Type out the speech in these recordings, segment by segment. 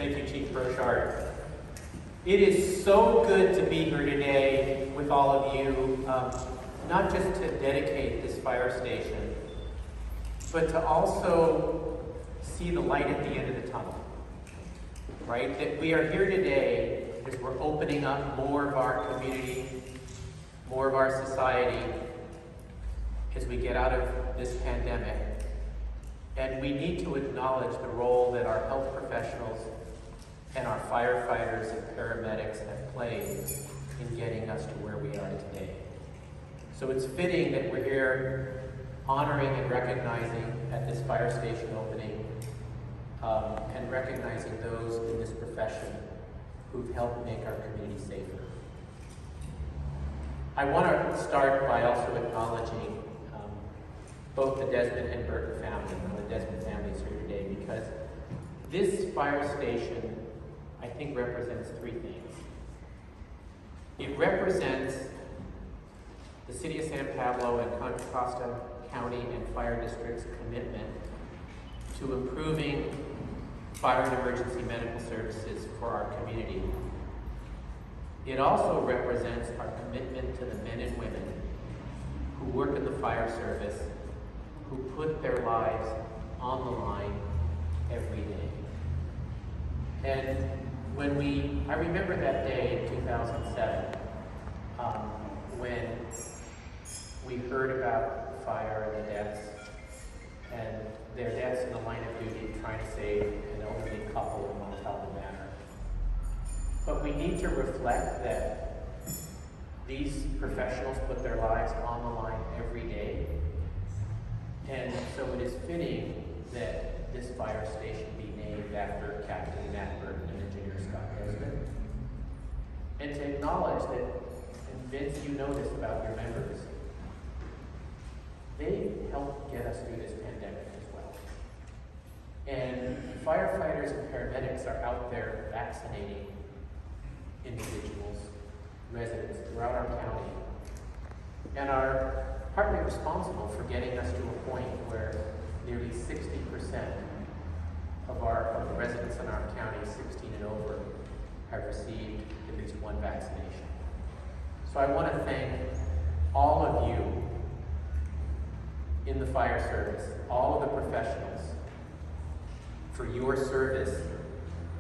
Thank you, Chief Brochard. It is so good to be here today with all of you, not just to dedicate this fire station, but to also see the light at the end of the tunnel, right? That we are here today as we're opening up more of our community, more of our society as we get out of this pandemic. And we need to acknowledge the role that our health professionals and our firefighters and paramedics have played in getting us to where we are today. So it's fitting that we're here honoring and recognizing at this fire station opening and recognizing those in this profession who've helped make our community safer. I want to start by also acknowledging both the Desmond and Burton family. The Desmond family is here today because this fire station, I think, represents three things. It represents the City of San Pablo and Contra Costa County and Fire District's commitment to improving fire and emergency medical services for our community. It also represents our commitment to the men and women who work in the fire service, who put their lives on the line every day. And I remember that day in 2007, when we heard about fire and the deaths, and their deaths in the line of duty trying to save an elderly couple in Montalban Manor. But we need to reflect that these professionals put their lives on the line every day. And so it is fitting that this fire station be named after Captain Matt Burton and Engineer Scott Desmond. And to acknowledge that, and Vince, you know this about your members, they helped get us through this pandemic as well. And firefighters and paramedics are out there vaccinating individuals, residents throughout our county, and are partly responsible for getting us to a point where nearly 60% of the residents in our county, 16 and over, have received at least one vaccination. So I want to thank all of you in the fire service, all of the professionals, for your service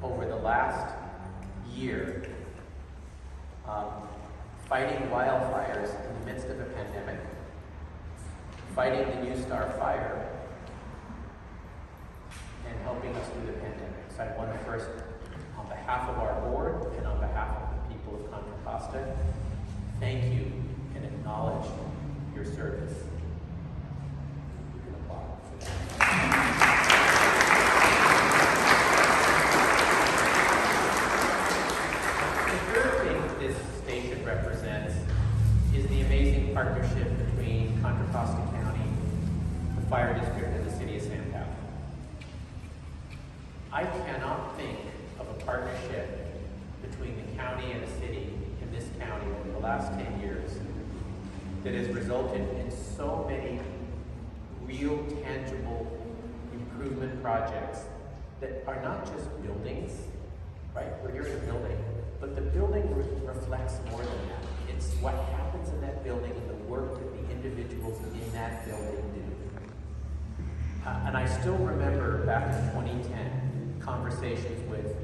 over the last year, fighting wildfires in the midst of a pandemic, fighting the New Star fire, and helping us through the pandemic. So I want to first, on behalf of our board and on behalf of the people of Contra Costa, thank you and acknowledge your service. You can applaud for that. The third thing this station represents is the amazing partnership between Contra Costa County, the Fire District, and the City of San Pablo. I cannot think of a partnership between the county and the city in this county over the last 10 years that has resulted in so many real, tangible improvement projects that are not just buildings, right? We're here for building, but the building reflects more than that. It's what happens in that building and the work that the individuals in that building do. And I still remember back in 2010, conversations with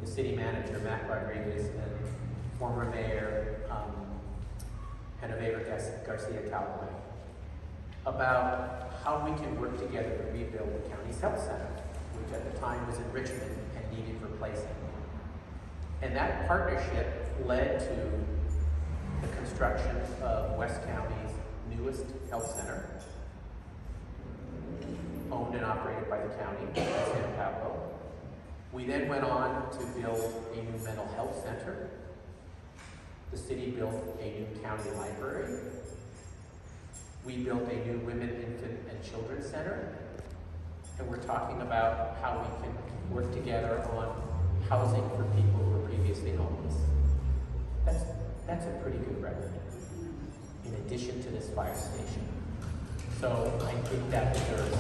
the city manager, Matt Rodriguez, and former mayor, Genevieve Garcia-Callaway, about how we can work together to rebuild the county's health center, which at the time was in Richmond and needed replacing. And that partnership led to the construction of West County's newest health center, owned and operated by the county, San Pablo. We then went on to build a new mental health center. The city built a new county library. We built a new women, infant, and children's center. And we're talking about how we can work together on housing for people who were previously homeless. That's a pretty good record, in addition to this fire station. So I think that deserves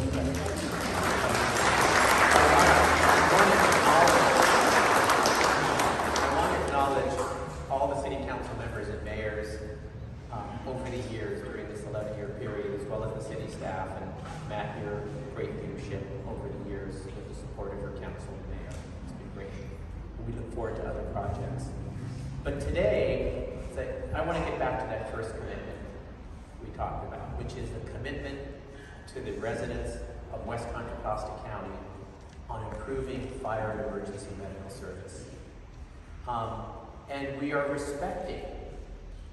your great leadership over the years with the support of your council and mayor. It's been great. We look forward to other projects. But today, I want to get back to that first commitment we talked about, which is a commitment to the residents of West Contra Costa County on improving fire and emergency medical service. And we are respecting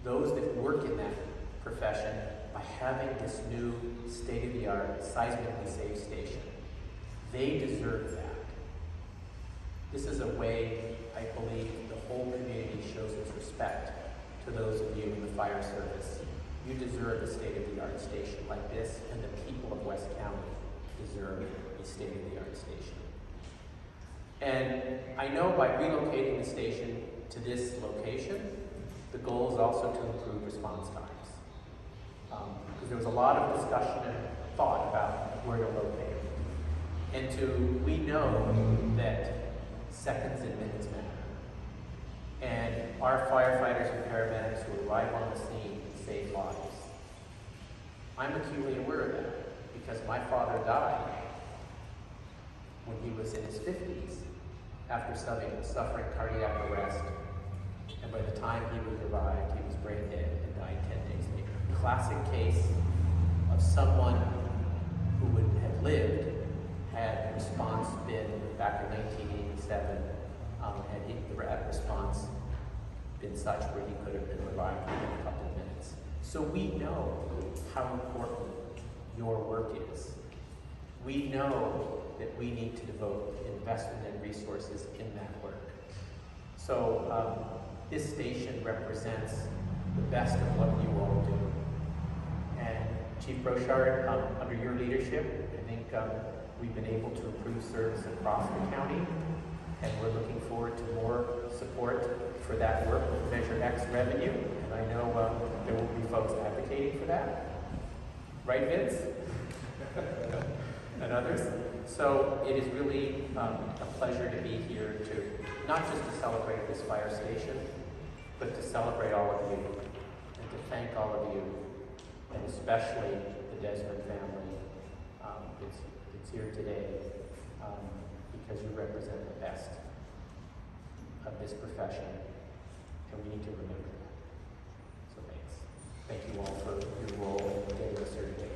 those that work in that profession by having this new state-of-the-art seismically safe station. They deserve that. This is a way, I believe, the whole community shows its respect to those of you in the fire service. You deserve a state-of-the-art station like this, and the people of West County deserve a state-of-the-art station. And I know by relocating the station to this location, the goal is also to improve response times. Because there was a lot of discussion and thought about where to locate it. And we know that seconds and minutes matter. And our firefighters and paramedics who arrive on the scene save lives. I'm acutely aware of that because my father died when he was in his 50s after suffering cardiac arrest. And by the time he was revived, he was brain dead and died 10 days later. Classic case of someone who would have lived had response been, back in 1987, had response been such where he could have been revived within a couple of minutes. So we know how important your work is. We know that we need to devote investment and resources in that work. So this station represents the best of what you all do. And Chief Brochard, under your leadership, I think we've been able to improve service across the county, and we're looking forward to more support for that work with Measure X revenue, and I know there will be folks advocating for that. Right, Vince? And others. So it is really a pleasure to be here to, not just to celebrate this fire station, but to celebrate all of you, and to thank all of you, and especially the Desmond family that's here today, because you represent the best of this profession, and we need to remember that. So thanks. Thank you all for your role in getting us here today.